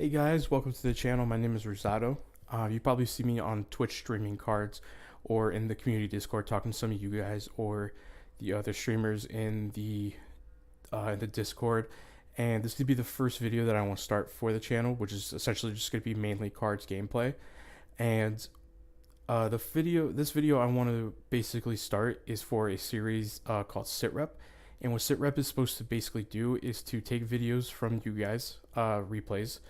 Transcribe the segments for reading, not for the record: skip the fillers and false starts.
Hey guys, welcome to the channel. My name is Rosado. You probably see me on Twitch streaming cards or in the community Discord talking to some of you guys or the other streamers in the Discord. And this would be the first video that I want to start for the channel, which is essentially just going to be mainly cards gameplay. And this video I want to basically start is for a series called SITREP. And what SITREP is supposed to basically do is to take videos from you guys, replays,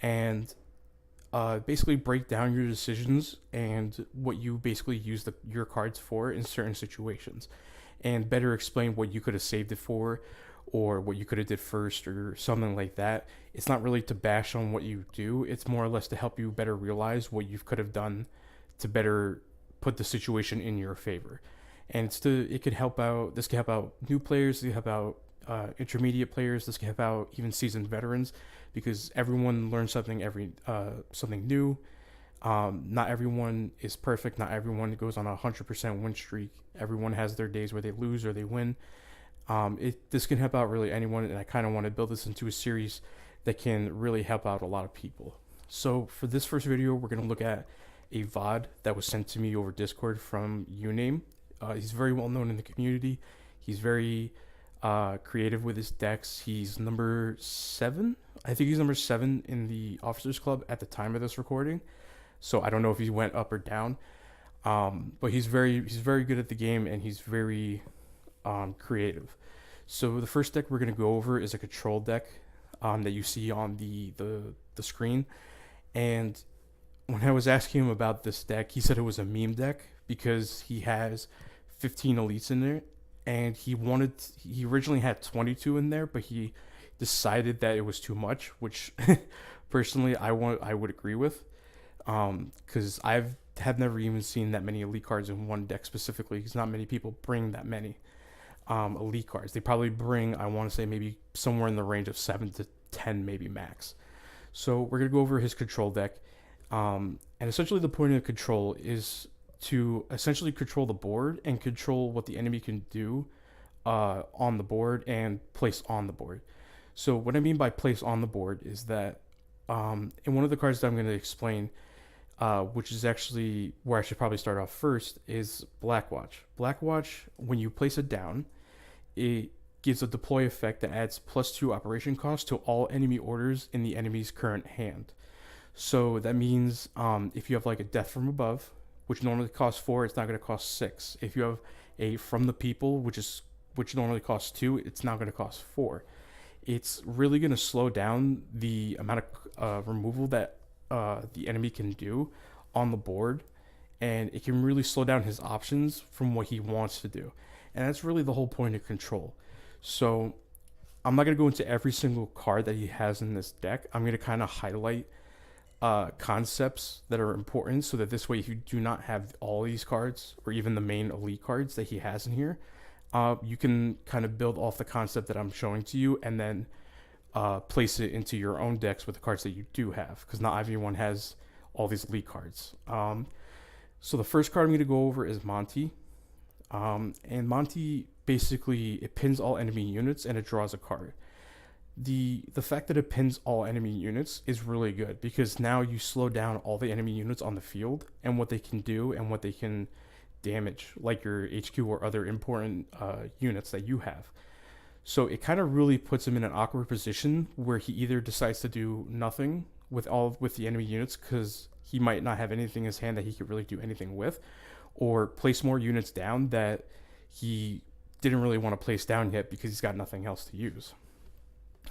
and basically break down your decisions and what you basically use your cards for in certain situations, and better explain what you could have saved it for, or what you could have did first, or something like that. It's not really to bash on what you do. It's more or less to help you better realize what you could have done to better put the situation in your favor. And it could help out. This can help out new players. It can help out intermediate players. This can help out even seasoned veterans, because everyone learns something something new. Not everyone is perfect. Not everyone goes on 100% win streak. Everyone has their days where they lose or they win. This can help out really anyone, and I kind of want to build this into a series that can really help out a lot of people. So for this first video, we're going to look at a VOD that was sent to me over Discord from Uname. He's very well known in the community. He's very creative with his decks. He's number 7. I think he's number 7 in the Officers Club at the time of this recording. So I don't know if he went up or down. But he's very good at the game, and he's very creative. So the first deck we're gonna go over is a control deck that you see on the screen. And when I was asking him about this deck, he said it was a meme deck because he has 15 elites in there, and he originally had 22 in there, but he decided that it was too much, which personally I would agree with, because I've never even seen that many elite cards in one deck specifically, because not many people bring that many elite cards. They probably bring, I want to say, maybe somewhere in the range of 7 to 10 maybe max. So we're gonna go over his control deck, and essentially the point of control is to essentially control the board and control what the enemy can do on the board and place on the board. So what I mean by place on the board is that in one of the cards that I'm going to explain, which is actually where I should probably start off first, is Blackwatch. Blackwatch, when you place it down, it gives a deploy effect that adds +2 operation cost to all enemy orders in the enemy's current hand. So that means if you have like a Death from Above, which normally costs 4, it's not going to cost 6. If you have a From the People, which normally costs 2, it's now going to cost 4. It's really going to slow down the amount of removal that the enemy can do on the board, and it can really slow down his options from what he wants to do. And that's really the whole point of control. So I'm not going to go into every single card that he has in this deck. I'm going to kind of highlight concepts that are important, so that this way, if you do not have all these cards or even the main elite cards that he has in here, you can kind of build off the concept that I'm showing to you, and then place it into your own decks with the cards that you do have, because not everyone has all these elite cards. So the first card I'm going to go over is Monty, and Monty basically, it pins all enemy units and it draws a card. The fact that it pins all enemy units is really good, because now you slow down all the enemy units on the field and what they can do and what they can damage, like your HQ or other important units that you have. So it kind of really puts him in an awkward position where he either decides to do nothing with the enemy units, because he might not have anything in his hand that he could really do anything with, or place more units down that he didn't really want to place down yet because he's got nothing else to use.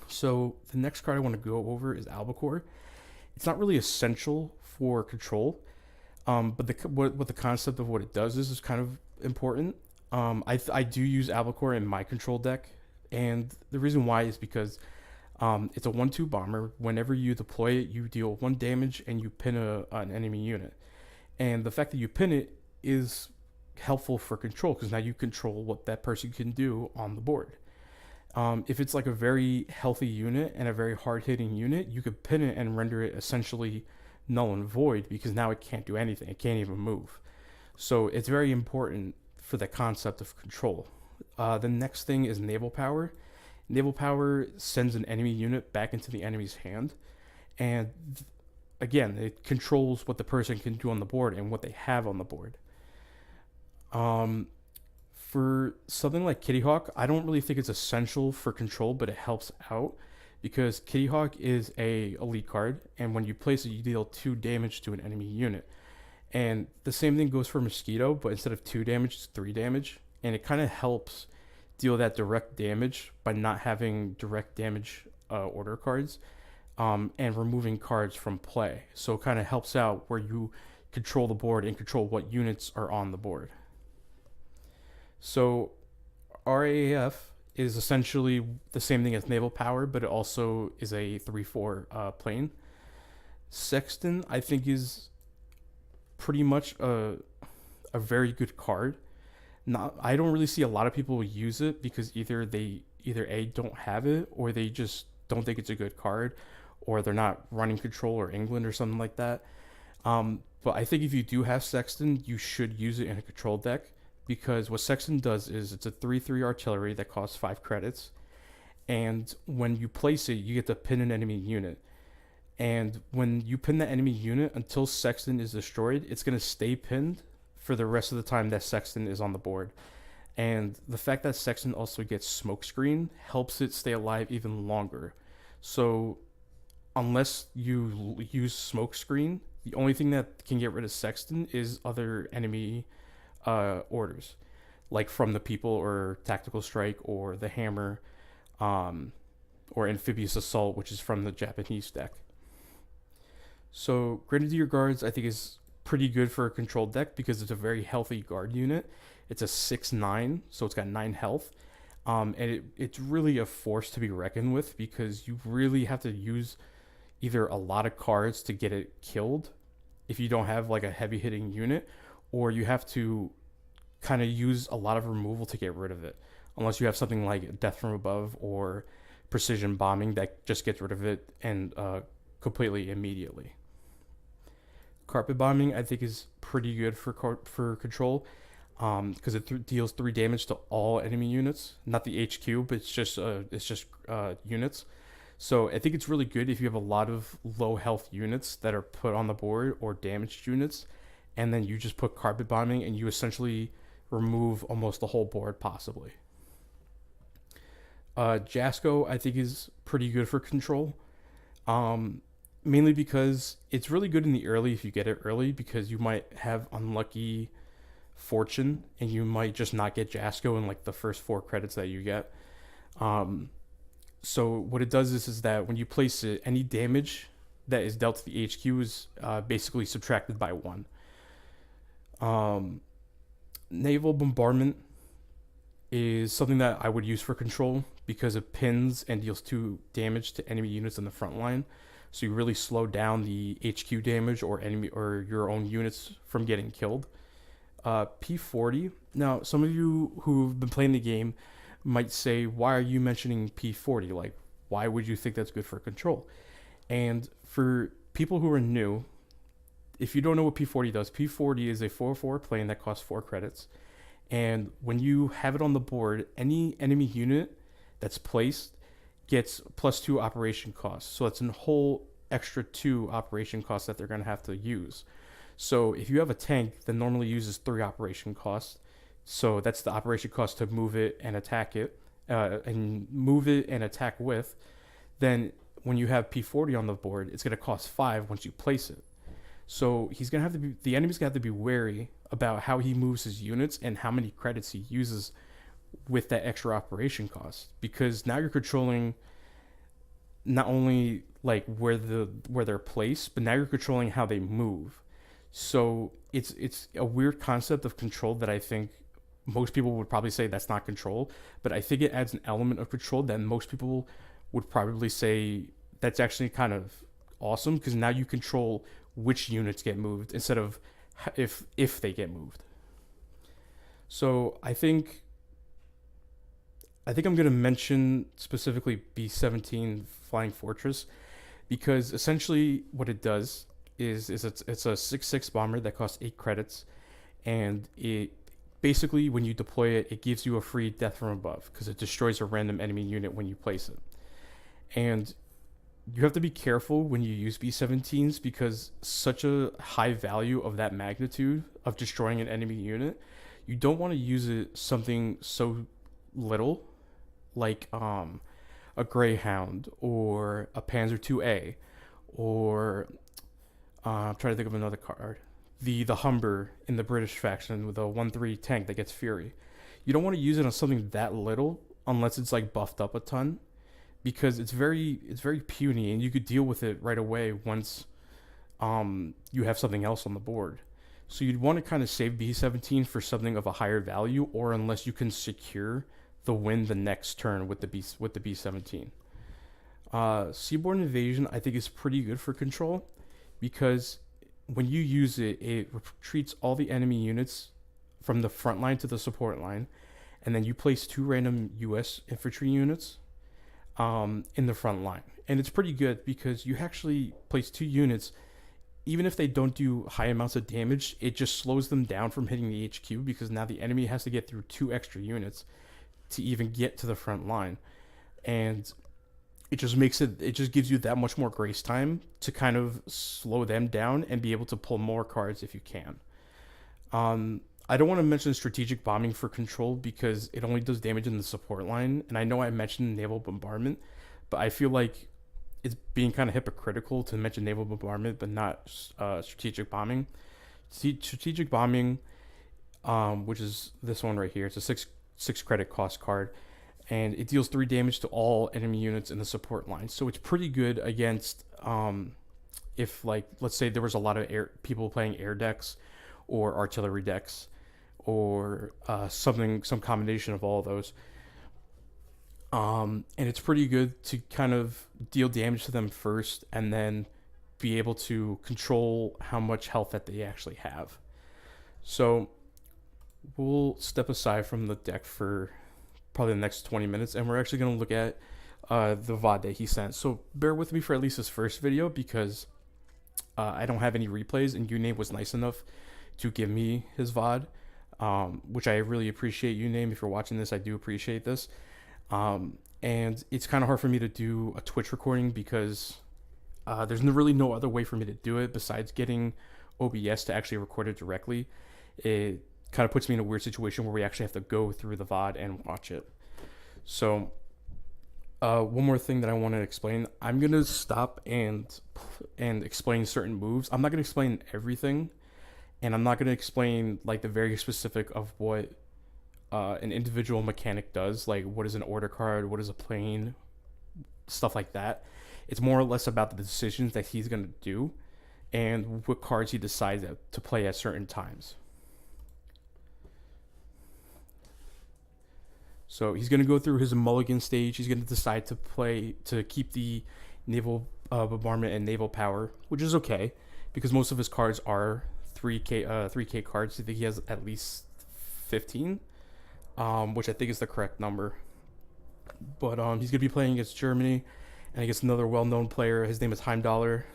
So the next card I want to go over is Albacore. It's not really essential for control, but what the concept of what it does is kind of important. I do use Albacore in my control deck, and the reason why is because it's a 1/2 bomber. Whenever you deploy it, you deal 1 damage and you pin an enemy unit. And the fact that you pin it is helpful for control, because now you control what that person can do on the board. If it's like a very healthy unit and a very hard-hitting unit, you could pin it and render it essentially null and void, because now it can't do anything. It can't even move. So it's very important for the concept of control. The next thing is Naval Power. Naval Power sends an enemy unit back into the enemy's hand, And again, it controls what the person can do on the board and what they have on the board. Um, for something like Kitty Hawk, I don't really think it's essential for control, but it helps out because Kitty Hawk is a elite card, and when you place it, you deal 2 damage to an enemy unit. And the same thing goes for Mosquito, but instead of 2 damage, it's 3 damage, and it kind of helps deal that direct damage by not having direct damage order cards, and removing cards from play. So it kind of helps out where you control the board and control what units are on the board. So RAAF is essentially the same thing as naval power, but it also is a 3/4 plane. Sexton, I think, is pretty much a very good card. Not, I don't really see a lot of people use it because either A, don't have it, or they just don't think it's a good card, or they're not running control or England or something like that. But I think if you do have Sexton, you should use it in a control deck because what Sexton does is it's a 3/3 artillery that costs 5 credits, and when you place it, you get to pin an enemy unit. And when you pin that enemy unit until Sexton is destroyed, it's going to stay pinned for the rest of the time that Sexton is on the board. And the fact that Sexton also gets smokescreen helps it stay alive even longer. So unless you use smokescreen, the only thing that can get rid of Sexton is other enemy orders, like from the people or tactical strike or the hammer, or amphibious assault, which is from the Japanese deck. So Grenadier Guards, I think, is pretty good for a controlled deck because it's a very healthy guard unit. It's a 6/9, so it's got 9 health. It's really a force to be reckoned with because you really have to use either a lot of cards to get it killed if you don't have like a heavy hitting unit, or you have to kind of use a lot of removal to get rid of it, unless you have something like Death from Above or Precision Bombing that just gets rid of it and completely immediately. Carpet Bombing, I think, is pretty good for control because it deals 3 damage to all enemy units, not the HQ, but it's just units. So I think it's really good if you have a lot of low health units that are put on the board or damaged units, and then you just put Carpet Bombing and you essentially remove almost the whole board possibly. Jasco, I think, is pretty good for control. Mainly because it's really good in the early if you get it early, because you might have unlucky fortune and you might just not get Jasco in like the first 4 credits that you get. So what it does is that when you place it, any damage that is dealt to the HQ is basically subtracted by 1. Naval Bombardment is something that I would use for control because it pins and deals 2 damage to enemy units in the front line. So you really slow down the HQ damage or enemy or your own units from getting killed. P40. Now, some of you who've been playing the game might say, why are you mentioning P40? Like, why would you think that's good for control? And for people who are new, if you don't know what P40 does, P40 is a 4/4 plane that costs 4 credits. And when you have it on the board, any enemy unit that's placed gets +2 operation costs. So that's a whole extra 2 operation costs that they're going to have to use. So if you have a tank that normally uses 3 operation costs, so that's the operation cost to move it and attack it, and move it and attack with, then when you have P40 on the board, it's going to cost 5 once you place it. So the enemy's going to have to be wary about how he moves his units and how many credits he uses with that extra operation cost, because now you're controlling not only like where they're placed, but now you're controlling how they move. So it's a weird concept of control that I think most people would probably say that's not control, but I think it adds an element of control that most people would probably say that's actually kind of awesome, because now you control which units get moved instead of if they get moved. So I think I'm going to mention specifically B-17 Flying Fortress, because essentially what it does is it's a 6/6 bomber that costs 8 credits, and it basically, when you deploy it, it gives you a free Death from Above because it destroys a random enemy unit when you place it. And you have to be careful when you use B-17s because such a high value of that magnitude of destroying an enemy unit, you don't want to use it something so little like a Greyhound or a Panzer II-A or I'm trying to think of another card. The Humber in the British faction with a 1-3 tank that gets Fury. You don't want to use it on something that little unless it's like buffed up a ton because it's very puny and you could deal with it right away once you have something else on the board. So you'd want to kind of save B-17 for something of a higher value, or unless you can secure the win the next turn with the B-17. Seaborne Invasion I think is pretty good for control because when you use it, it retreats all the enemy units from the front line to the support line, and then you place 2 random U.S. infantry units in the front line. And it's pretty good because you actually place 2 units, even if they don't do high amounts of damage, it just slows them down from hitting the HQ because now the enemy has to get through 2 extra units to even get to the front line. And it just gives you that much more grace time to kind of slow them down and be able to pull more cards if you can. I don't want to mention strategic bombing for control because it only does damage in the support line, and I know I mentioned naval bombardment, but I feel like it's being kind of hypocritical to mention naval bombardment but not strategic bombing. Strategic bombing, which is this one right here, it's a six credit cost card, and it deals 3 damage to all enemy units in the support line. So it's pretty good against if, like, let's say there was a lot of people playing air decks or artillery decks or some combination of all of those. And it's pretty good to kind of deal damage to them first and then be able to control how much health that they actually have. So we'll step aside from the deck for probably the next 20 minutes, and we're actually going to look at the VOD that he sent. So bear with me for at least this first video because I don't have any replays, and Uname was nice enough to give me his VOD, which I really appreciate. Uname, if you're watching this, I do appreciate this. And it's kind of hard for me to do a Twitch recording because there's really no other way for me to do it besides getting OBS to actually record it directly. It kind of puts me in a weird situation where we actually have to go through the VOD and watch it. So one more thing that I want to explain. I'm going to stop and explain certain moves. I'm not going to explain everything, and I'm not going to explain like the very specific of what an individual mechanic does, like what is an order card, what is a plane, stuff like that. It's more or less about the decisions that he's going to do and what cards he decides to play at certain times. So he's going to go through his mulligan stage. He's going to decide to keep the naval bombardment and naval power, which is okay because most of his cards are 3K cards. I think he has at least 15, which I think is the correct number. But he's going to be playing against Germany and against another well-known player. His name is Heimdallr.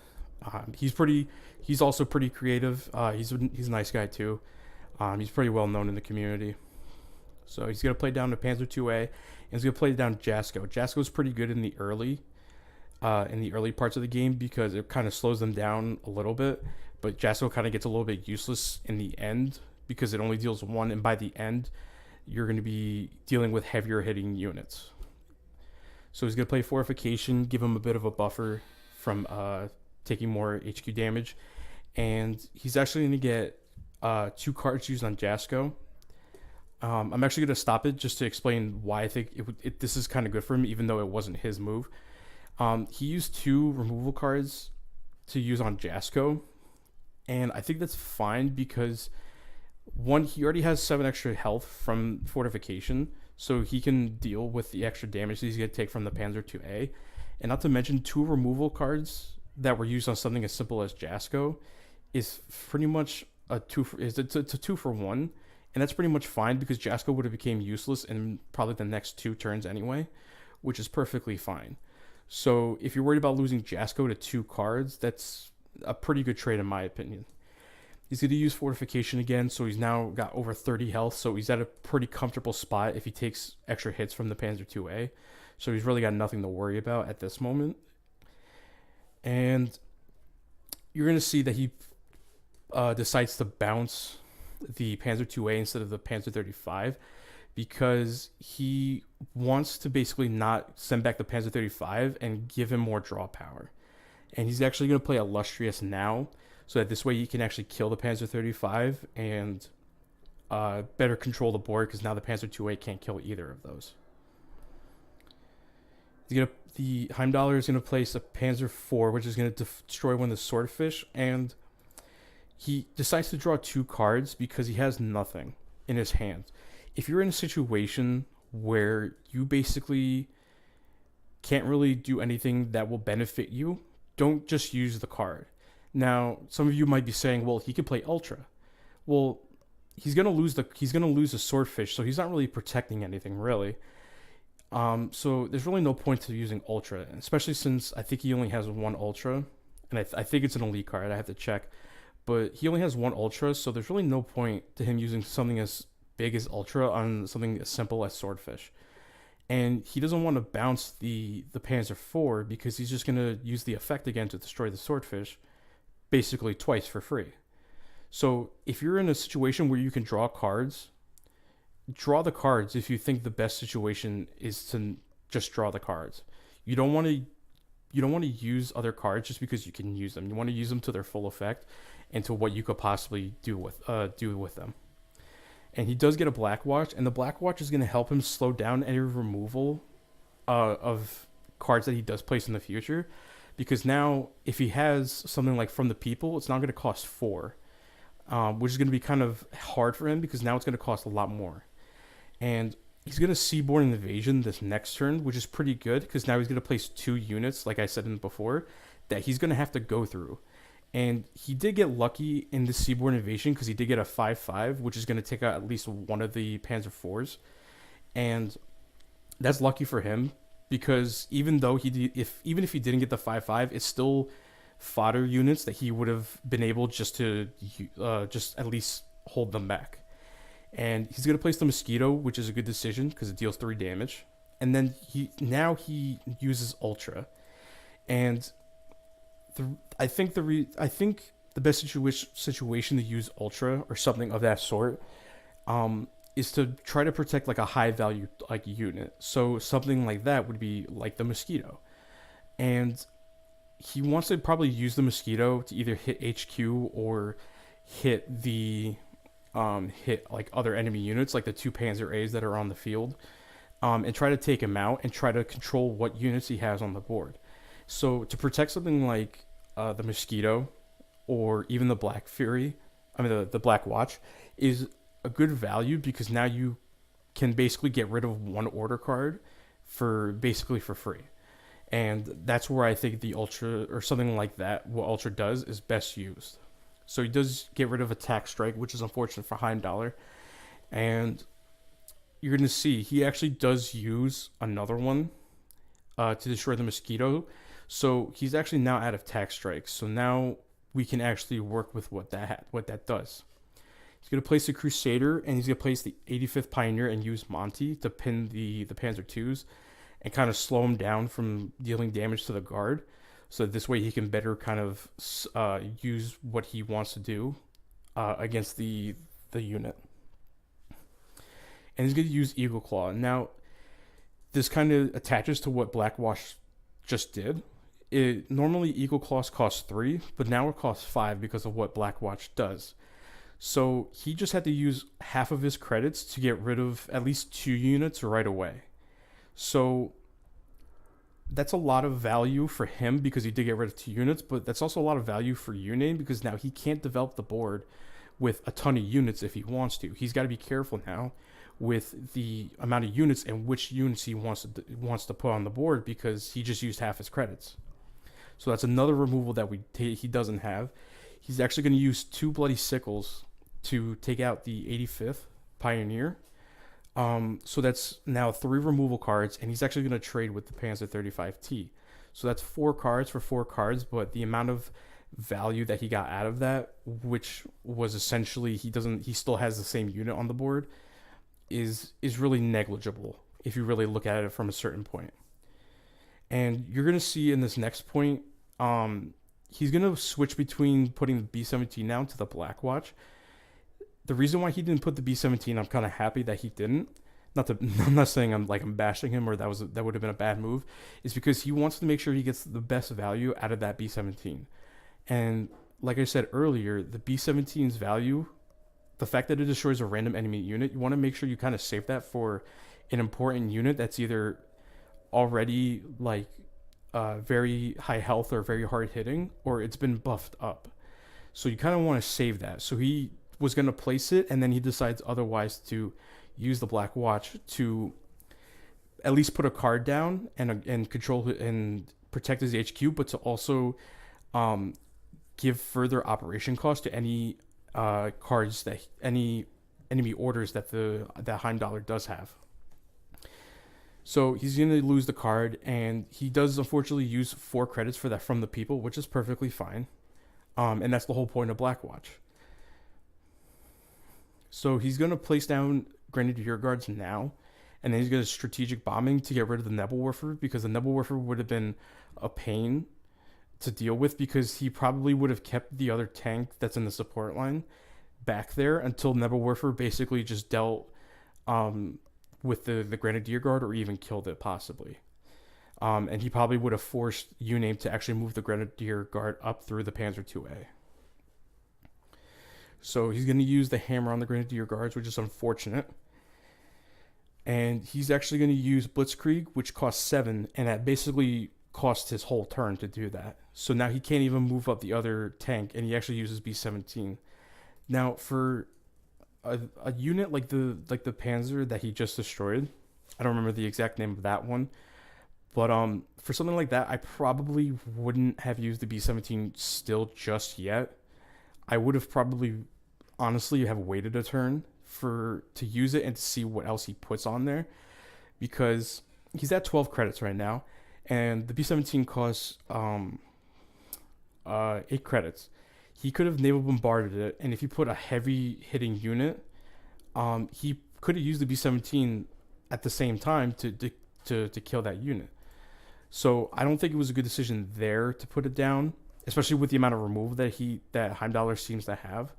He's also pretty creative. He's a nice guy too. He's pretty well known in the community. So he's going to play down the Panzer II-A, and he's going to play down Jasko. Jasko's pretty good in the early parts of the game because it kind of slows them down a little bit, but Jasko kind of gets a little bit useless in the end because it only deals 1, and by the end, you're going to be dealing with heavier hitting units. So he's going to play Fortification, give him a bit of a buffer from taking more HQ damage, and he's actually going to get 2 cards used on Jasko. I'm actually going to stop it just to explain why I think this is kind of good for him, even though it wasn't his move. He used 2 removal cards to use on Jasko, and I think that's fine because, one, he already has 7 extra health from Fortification, so he can deal with the extra damage that he's going to take from the Panzer II-A. And not to mention, 2 removal cards that were used on something as simple as Jasko is pretty much it's a 2 for 1. And that's pretty much fine because Jasko would have became useless in probably the next 2 turns anyway, which is perfectly fine. So if you're worried about losing Jasko to 2 cards, that's a pretty good trade in my opinion. He's going to use Fortification again, so he's now got over 30 health, so he's at a pretty comfortable spot if he takes extra hits from the Panzer II-A. So he's really got nothing to worry about at this moment. And you're going to see that he decides to bounce the Panzer 2A instead of the Panzer 35 because he wants to basically not send back the Panzer 35 and give him more draw power. And he's actually going to play Illustrious now so that this way he can actually kill the Panzer 35 and better control the board because now the Panzer 2A can't kill either of those. The Heimdallr is going to place a Panzer 4, which is going to destroy one of the Swordfish, and he decides to draw 2 cards because he has nothing in his hand. If you're in a situation where you basically can't really do anything that will benefit you, don't just use the card. Now, some of you might be saying, well, he could play Ultra. Well, he's gonna lose the Swordfish, so he's not really protecting anything really. So there's really no point to using Ultra, especially since I think he only has 1 Ultra, and I think it's an elite card. I have to check, but he only has 1 Ultra, so there's really no point to him using something as big as Ultra on something as simple as Swordfish. And he doesn't want to bounce the Panzer 4 because he's just gonna use the effect again to destroy the Swordfish, basically twice for free. So if you're in a situation where you can draw cards, draw the cards if you think the best situation is to just draw the cards. You don't want to use other cards just because you can use them. You want to use them to their full effect and to what you could possibly do with them. And he does get a Black Watch, and the Black Watch is going to help him slow down any removal of cards that he does place in the future, because now if he has something like From the People, it's not going to cost 4. Which is going to be kind of hard for him because now it's going to cost a lot more. And he's going to Seaborne Invasion this next turn, which is pretty good because now he's going to place 2 units, like I said before, that he's going to have to go through. And he did get lucky in the Seaborne Invasion because he did get a 5/5, which is going to take out at least one of the Panzer IVs. And that's lucky for him because even if he didn't get the 5/5, it's still fodder units that he would have been able just to just at least hold them back. And he's going to place the Mosquito, which is a good decision because it deals 3 damage. And then he uses Ultra. And I think the best situation to use Ultra or something of that sort is to try to protect like a high value like unit. So something like that would be like the Mosquito. And he wants to probably use the Mosquito to either hit HQ or hit like other enemy units, like the 2 Panzer A's that are on the field, and try to take him out and try to control what units he has on the board. So to protect something like the Mosquito or even the Black Fury, the Black Watch, is a good value because now you can basically get rid of 1 order card for free. And that's where I think the Ultra or something like that, what Ultra does, is best used. So he does get rid of Attack Strike, which is unfortunate for Heimdallr. And you're going to see he actually does use another one to destroy the Mosquito. So he's actually now out of Attack Strike. So now we can actually work with what that does. He's going to place the Crusader, and he's going to place the 85th Pioneer and use Monty to pin the Panzer IIs and kind of slow him down from dealing damage to the guard. So this way he can better kind of use what he wants to do against the unit. And he's going to use Eagle Claw. Now, this kind of attaches to what Black Watch just did. Normally Eagle Claws cost 3, but now it costs 5 because of what Black Watch does. So he just had to use half of his credits to get rid of at least 2 units right away. So that's a lot of value for him because he did get rid of 2 units, but that's also a lot of value for Uname because now he can't develop the board with a ton of units if he wants to. He's got to be careful now with the amount of units and which units he wants to put on the board because he just used half his credits. So that's another removal that he doesn't have. He's actually going to use 2 Bloody Sickles to take out the 85th Pioneer. So that's now 3 removal cards, and he's actually going to trade with the Panzer 35T. So that's 4 cards for 4 cards, but the amount of value that he got out of that, which was essentially he still has the same unit on the board, is really negligible if you really look at it from a certain point. And you're going to see in this next point, He's gonna switch between putting the B-17 down to the Black Watch. The reason why he didn't put the B-17, I'm kind of happy that he didn't. Not to, I'm not saying I'm bashing him or that would have been a bad move. Is because he wants to make sure he gets the best value out of that B-17. And like I said earlier, the B-17's value, the fact that it destroys a random enemy unit, you want to make sure you kind of save that for an important unit that's either already like very high health or very hard hitting, or it's been buffed up. So you kind of want to save that. So he was going to place it, and then he decides otherwise to use the Black Watch to at least put a card down and control and protect his HQ, but to also give further operation cost to any cards that any enemy orders that Heimdallr does have. So he's going to lose the card, and he does unfortunately use 4 credits for that from the people, which is perfectly fine. And that's the whole point of Black Watch. So he's going to place down Grenadier Guards now, and then he's going to strategic bombing to get rid of the Nebelwerfer, because the Nebelwerfer would have been a pain to deal with, because he probably would have kept the other tank that's in the support line back there until Nebelwerfer basically just dealt with the Grenadier Guard, or even killed it possibly. And he probably would have forced Uname to actually move the Grenadier Guard up through the Panzer IIA. So he's going to use the hammer on the Grenadier Guards, which is unfortunate. And he's actually going to use Blitzkrieg, which costs 7, and that basically cost his whole turn to do that. So now he can't even move up the other tank, and he actually uses B-17. Now, for a unit like the Panzer that he just destroyed, I don't remember the exact name of that one, but for something like that, I probably wouldn't have used the B-17 still just yet. I would have probably honestly have waited a turn to use it and to see what else he puts on there, because he's at 12 credits right now, and the B-17 costs 8 credits. He could have naval bombarded it, and if you put a heavy hitting unit, he could have used the B-17 at the same time to kill that unit. So I don't think it was a good decision there to put it down, especially with the amount of removal that Heimdallr seems to have,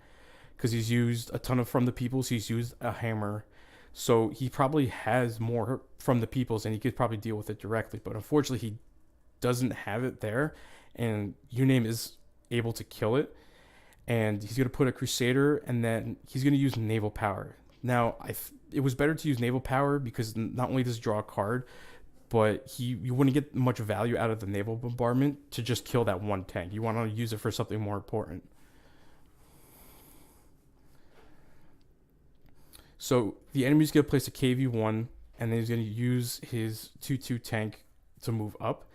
because he's used a ton of from the peoples. He's used a hammer, so he probably has more from the peoples, and he could probably deal with it directly. But unfortunately, he doesn't have it there, and Uname is able to kill it. And he's going to put a Crusader, and then he's going to use naval power. Now, it was better to use naval power, because not only does he draw a card, but you wouldn't get much value out of the naval bombardment to just kill that one tank. You want to use it for something more important. So the enemy's going to place a KV-1, and then he's going to use his 2-2 tank to move up.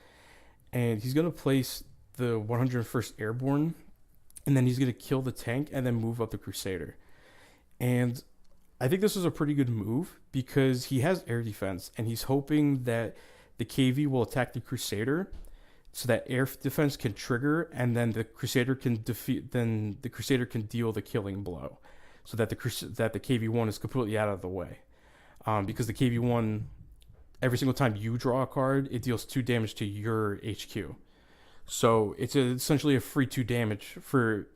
And he's going to place the 101st Airborne, and then he's going to kill the tank and then move up the Crusader. And I think this is a pretty good move, because he has air defense, and he's hoping that the KV will attack the Crusader so that air defense can trigger, and then the Crusader can deal the killing blow, so that the KV-1 is completely out of the way. Because the KV-1, every single time you draw a card, it deals 2 damage to your HQ. So it's essentially a free 2 damage for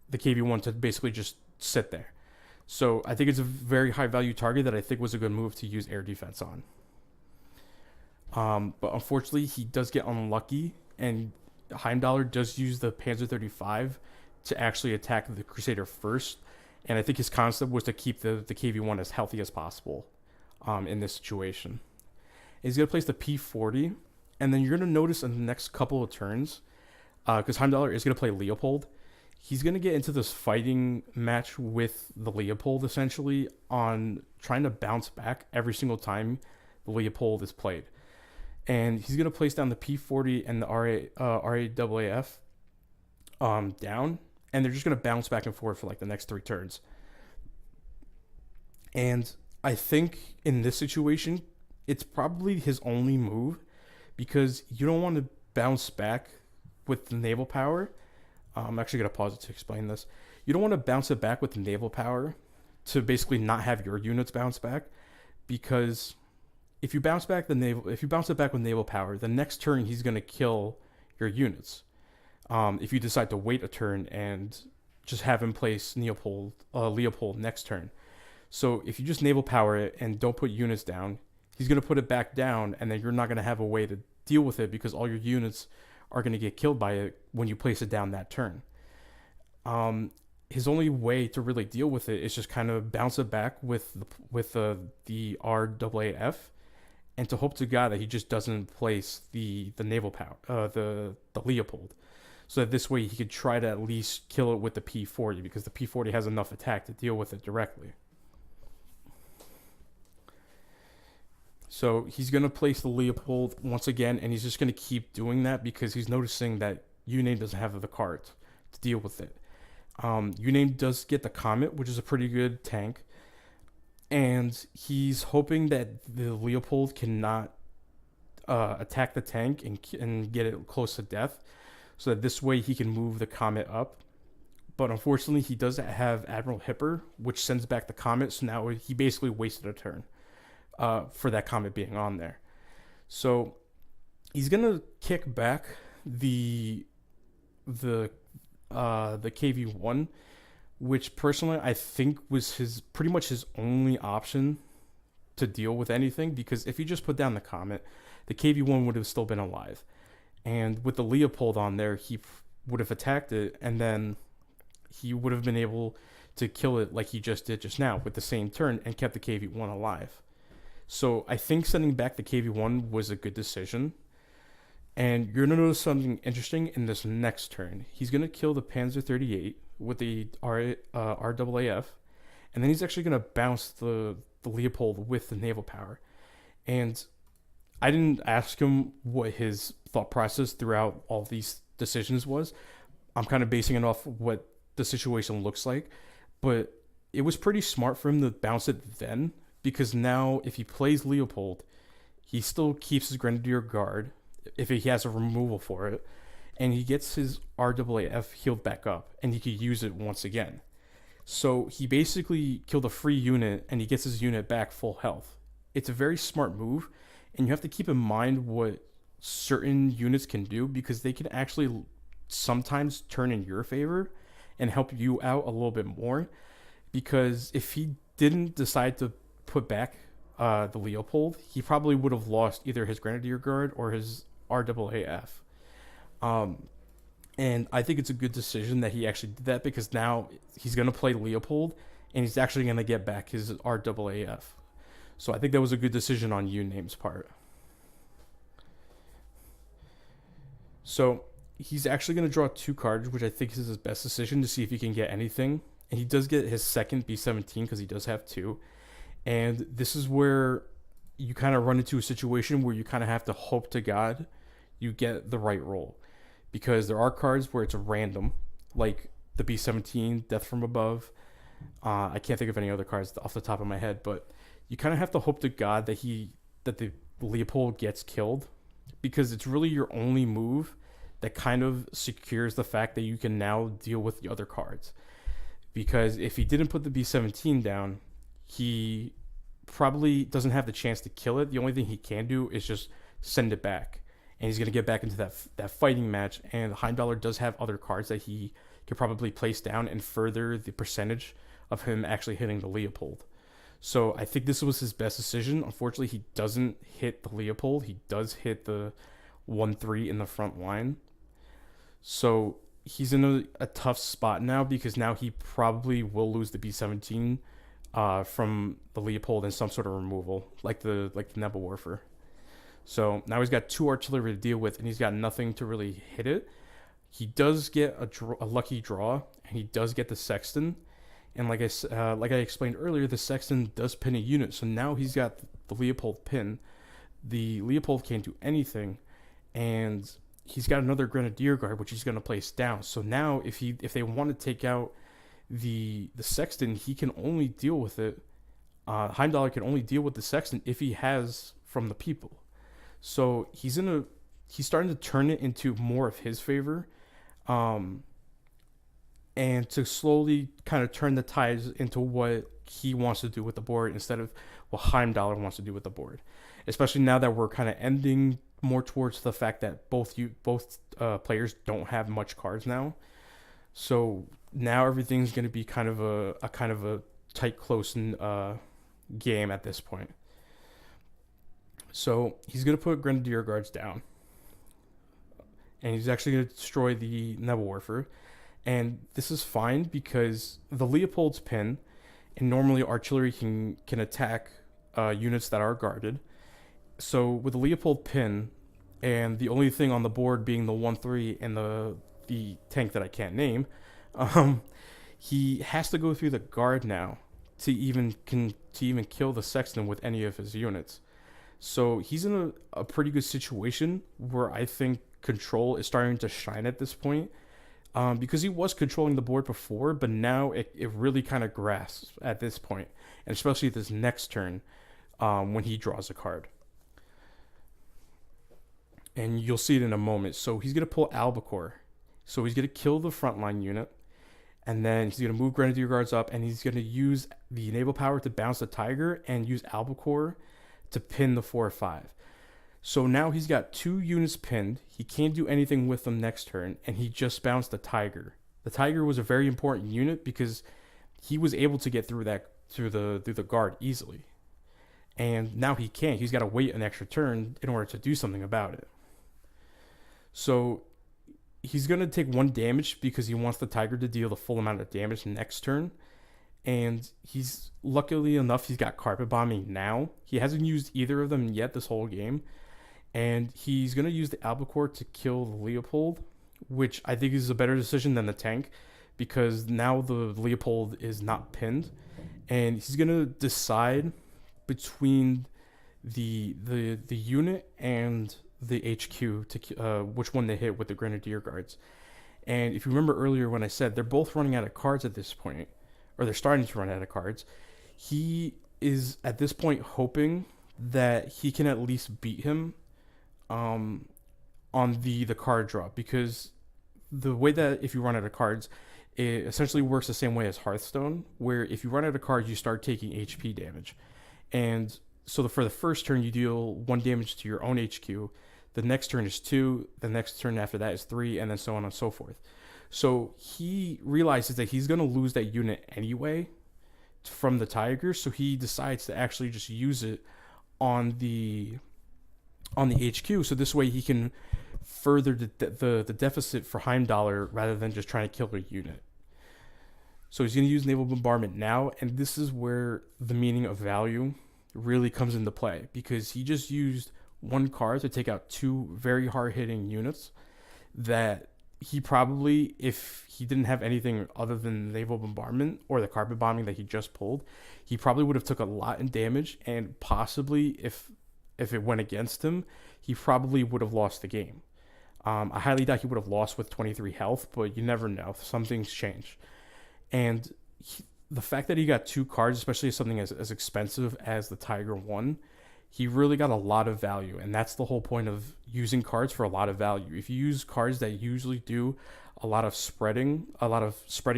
the KV-1 to basically just sit there. So I think it's a very high value target that I think was a good move to use air defense on. But unfortunately, he does get unlucky, and Heimdallr does use the Panzer 35 to actually attack the Crusader first. And I think his concept was to keep the KV-1 as healthy as possible in this situation. He's going to place the P40, and then you're going to notice in the next couple of turns, because Heimdallr is going to play Leopold, he's going to get into this fighting match with the Leopold, essentially, on trying to bounce back every single time the Leopold is played. And he's going to place down the P40 and the RAAF down, and they're just going to bounce back and forth for like the next 3 turns. And I think in this situation, it's probably his only move, because you don't want to bounce back with the naval power. I'm actually going to pause it to explain this. You don't want to bounce it back with the naval power to basically not have your units bounce back, because if you bounce it back with naval power, the next turn he's going to kill your units. if you decide to wait a turn and just have him place Leopold next turn. So if you just naval power it and don't put units down, he's going to put it back down, and then you're not going to have a way to deal with it because all your units are going to get killed by it when you place it down that turn. His only way to really deal with it is just kind of bounce it back with the RAAF, and to hope to God that he just doesn't place the naval power, the Leopold, so that this way he could try to at least kill it with the P40, because the P40 has enough attack to deal with it directly. So he's going to place the Leopold once again, and he's just going to keep doing that because he's noticing that Uname doesn't have the cards to deal with it. Uname does get the Comet, which is a pretty good tank, and he's hoping that the Leopold cannot attack the tank and get it close to death, so that this way he can move the Comet up. But unfortunately, he does have Admiral Hipper, which sends back the Comet, so now he basically wasted a turn for that Comet being on there. So he's gonna kick back the KV-1, which personally I think was pretty much his only option to deal with anything, because if he just put down the Comet, the KV-1 would have still been alive, and with the Leopold on there, he would have attacked it, and then he would have been able to kill it like he just did just now with the same turn and kept the KV-1 alive. So I think sending back the KV-1 was a good decision. And you're going to notice something interesting in this next turn. He's going to kill the Panzer 38 with the RAAF, and then he's actually going to bounce the Leopold with the naval power. And I didn't ask him what his thought process throughout all these decisions was. I'm kind of basing it off what the situation looks like. But it was pretty smart for him to bounce it then, because now if he plays Leopold, he still keeps his Grenadier Guard if he has a removal for it, and he gets his RAAF healed back up, and he could use it once again. So he basically killed a free unit, and he gets his unit back full health. It's a very smart move, and you have to keep in mind what certain units can do, because they can actually sometimes turn in your favor and help you out a little bit more. Because if he didn't decide to put back the Leopold, he probably would have lost either his Grenadier Guard or his RAAF. And I think it's a good decision that he actually did that, because now he's going to play Leopold, and he's actually going to get back his RAAF. So I think that was a good decision on Uname's part. So he's actually going to draw 2 cards, which I think is his best decision to see if he can get anything. And he does get his second B-17 because he does have 2. And this is where you kind of run into a situation where you kind of have to hope to God you get the right roll. Because there are cards where it's random, like the B-17, Death from Above. I can't think of any other cards off the top of my head, but you kind of have to hope to God that the Leopold gets killed, because it's really your only move that kind of secures the fact that you can now deal with the other cards. Because if he didn't put the B-17 down, he probably doesn't have the chance to kill it. The only thing he can do is just send it back, and he's going to get back into that fighting match. And Heimdallr does have other cards that he could probably place down and further the percentage of him actually hitting the Leopold. So I think this was his best decision. Unfortunately, he doesn't hit the Leopold. He does hit the 1-3 in the front line. So he's in a tough spot now, because now he probably will lose the B-17 from the Leopold in some sort of removal, like the Nebelwerfer. So now he's got 2 artillery to deal with, and he's got nothing to really hit it. He does get a lucky draw, and he does get the Sexton. And like I explained earlier, the Sexton does pin a unit, so now he's got the Leopold pin. The Leopold can't do anything, and he's got another Grenadier Guard, which he's going to place down. So now if they want to take out the Sexton, he can only deal with it. Heimdallr can only deal with the Sexton if he has from the people. So he's starting to turn it into more of his favor, and to slowly kind of turn the tides into what he wants to do with the board instead of what Heimdallr wants to do with the board. Especially now that we're kind of ending more towards the fact that both players don't have much cards now. So now everything's going to be kind of a kind of a tight, close game at this point. So he's going to put Grenadier Guards down, and he's actually going to destroy the Nebelwerfer. And this is fine because the Leopold's pin, and normally artillery can attack units that are guarded. So with the Leopold pin, and the only thing on the board being the 1-3 and the tank that I can't name, he has to go through the guard now to even kill the Sexton with any of his units. So he's in a pretty good situation where I think control is starting to shine at this point, because he was controlling the board before, but now it really kind of grasps at this point, and especially this next turn when he draws a card. And you'll see it in a moment. So he's going to pull Albacore. So he's going to kill the frontline unit, and then he's going to move Grenadier Guards up, and he's going to use the Naval Power to bounce the Tiger and use Albacore to pin the 4-5. So now he's got 2 units pinned. He can't do anything with them next turn, and he just bounced the Tiger. The Tiger was a very important unit because he was able to get through the guard easily. And now he can't. He's got to wait an extra turn in order to do something about it. So he's going to take 1 damage because he wants the Tiger to deal the full amount of damage next turn. And he's, luckily enough, he's got Carpet Bombing now. He hasn't used either of them yet this whole game. And he's going to use the Albacore to kill the Leopold, which I think is a better decision than the tank, because now the Leopold is not pinned. And he's going to decide between the unit and the HQ to which one they hit with the Grenadier Guards. And if you remember earlier when I said they're both running out of cards at this point, or they're starting to run out of cards, he is at this point hoping that he can at least beat him on the card draw, because the way that if you run out of cards, it essentially works the same way as Hearthstone, where if you run out of cards, you start taking HP damage. And so for the first turn, you deal 1 damage to your own HQ. The next turn is 2. The next turn after that is 3, and then so on and so forth. So he realizes that he's going to lose that unit anyway from the Tiger, so he decides to actually just use it on the HQ. So this way he can further the deficit for Heimdallr rather than just trying to kill a unit. So he's going to use Naval Bombardment now, and this is where the meaning of value really comes into play, because he just used 1 card to take out 2 very hard-hitting units that he probably, if he didn't have anything other than Naval Bombardment or the Carpet Bombing that he just pulled, he probably would have took a lot in damage, and possibly if it went against him, he probably would have lost the game. I highly doubt he would have lost with 23 health, but you never know. Some things change. And the fact that he got 2 cards, especially something as expensive as the Tiger 1, he really got a lot of value. And that's the whole point of using cards for a lot of value. If you use cards that usually do a lot of spreading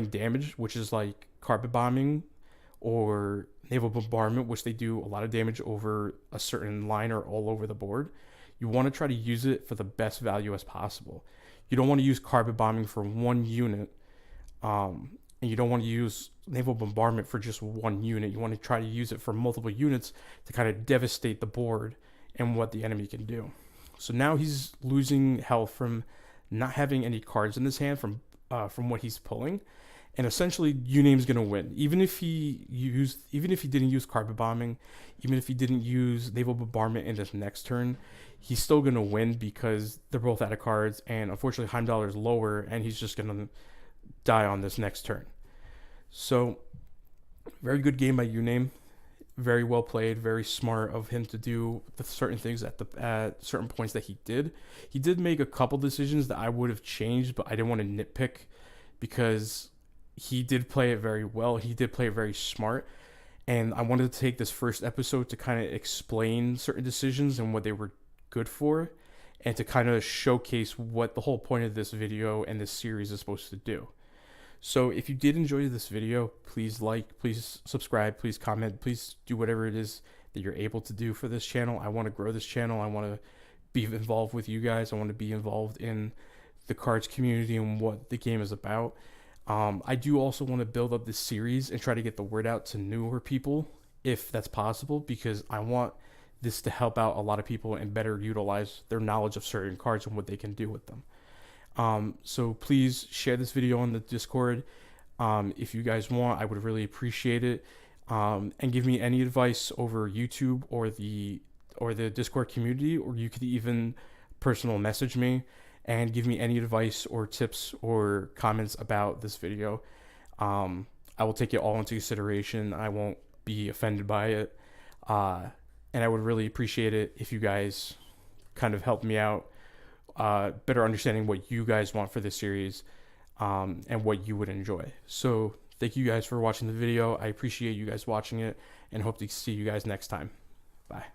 damage, which is like Carpet Bombing or Naval Bombardment, which they do a lot of damage over a certain line or all over the board, you want to try to use it for the best value as possible. You don't want to use Carpet Bombing for 1 unit, and you don't want to use Naval Bombardment for just 1 unit. You want to try to use it for multiple units to kind of devastate the board and what the enemy can do. So now he's losing health from not having any cards in his hand from what he's pulling, and essentially Uname's gonna win. Even if he didn't use Carpet Bombing, even if he didn't use Naval Bombardment in this next turn, he's still gonna win because they're both out of cards, and unfortunately Heimdallr is lower, and he's just gonna die on this next turn. So very good game by Uname. Very well played, very smart of him to do the certain things at certain points that he did. He did make a couple decisions that I would have changed, but I didn't want to nitpick because he did play it very well. He did play it very smart, and I wanted to take this first episode to kind of explain certain decisions and what they were good for, and to kind of showcase what the whole point of this video and this series is supposed to do. So if you did enjoy this video, please like, please subscribe, please comment, please do whatever it is that you're able to do for this channel. I want to grow this channel. I want to be involved with you guys. I want to be involved in the cards community and what the game is about. I do also want to build up this series and try to get the word out to newer people if that's possible, because I want this to help out a lot of people and better utilize their knowledge of certain cards and what they can do with them. So please share this video on the Discord. If you guys want, I would really appreciate it. And give me any advice over YouTube or the Discord community, or you could even personal message me and give me any advice or tips or comments about this video. I will take it all into consideration. I won't be offended by it. And I would really appreciate it if you guys kind of help me out, better understanding what you guys want for this series, and what you would enjoy. So thank you guys for watching the video. I appreciate you guys watching it and hope to see you guys next time. Bye.